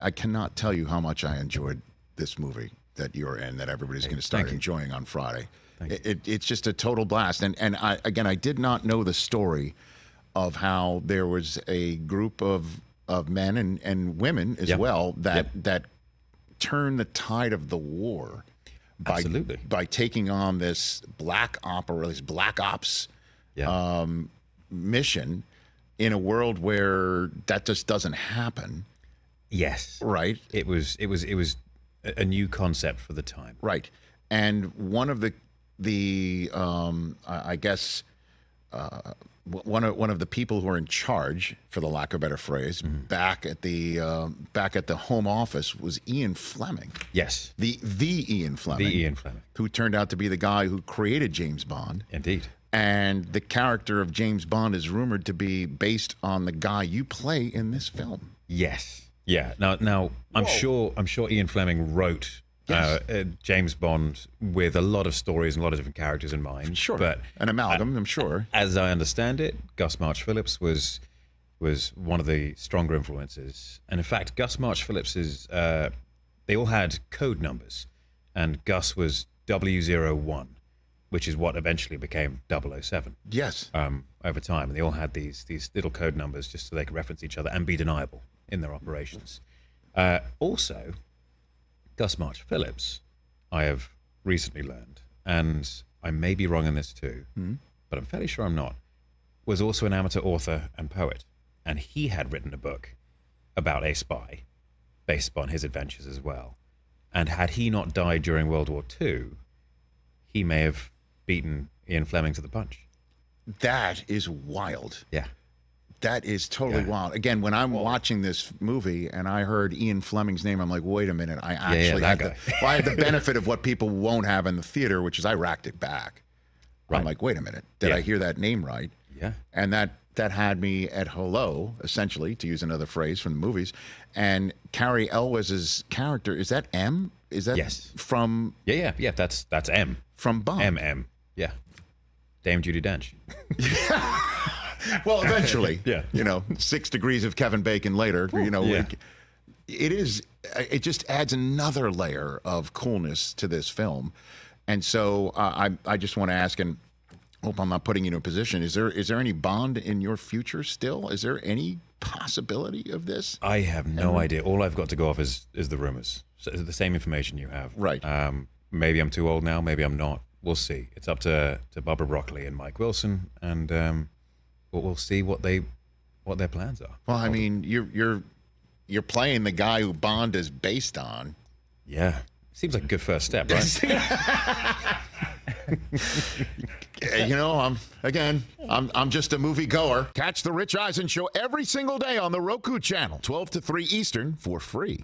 I cannot tell you how much I enjoyed this movie that you're in, that everybody's going to start enjoying on Friday. It's just a total blast. And I did not know the story of how there was a group of men and women as well that turned the tide of the war by taking on this black ops mission in a world where that just doesn't happen. Yes. Right. It was a new concept for the time. Right. And one of the one of the people who are in charge, for the lack of a better phrase, back at the Home Office was Ian Fleming. Yes. The Ian Fleming. The Ian Fleming. Who turned out to be the guy who created James Bond. Indeed. And the character of James Bond is rumored to be based on the guy you play in this film. Yes. Yeah. Now, I'm sure Ian Fleming wrote James Bond with a lot of stories and a lot of different characters in mind. Sure. But an amalgam, I'm sure. As I understand it, Gus March-Phillips was one of the stronger influences. And in fact, Gus March-Phillips they all had code numbers, and Gus was W01, which is what eventually became 007. Yes. Over time, and they all had these little code numbers just so they could reference each other and be deniable in their operations. Also, Gus March-Phillips, I have recently learned, and I may be wrong in this too, but I'm fairly sure I'm not, was also an amateur author and poet. And he had written a book about a spy based upon his adventures as well. And had he not died during World War II, he may have beaten Ian Fleming to the punch. That is wild. Yeah. That is totally wild. Again, when I'm watching this movie and I heard Ian Fleming's name, I'm like, wait a minute. I actually I had the benefit of what people won't have in the theater, which is I racked it back. Right. I'm like, wait a minute. Did I hear that name right? Yeah. And that had me at hello, essentially, to use another phrase from the movies. And Carrie Elwes's character, is that M? Is that from... Yeah. That's M. From Bond. M. Yeah. Dame Judi Dench. Well, eventually, 6 degrees of Kevin Bacon later, it just adds another layer of coolness to this film. And so I just want to ask, and hope I'm not putting you in a position, is there any Bond in your future still? Is there any possibility of this? I have no idea. All I've got to go off is the rumors. So the same information you have. Right. Maybe I'm too old now, maybe I'm not. We'll see. It's up to Barbara Broccoli and Mike Wilson, and we'll see what their plans are. Well, I mean, you're playing the guy who Bond is based on. Yeah, seems like a good first step, right? I'm just a movie goer. Catch the Rich Eisen Show every single day on the Roku channel, 12 to 3 Eastern, for free.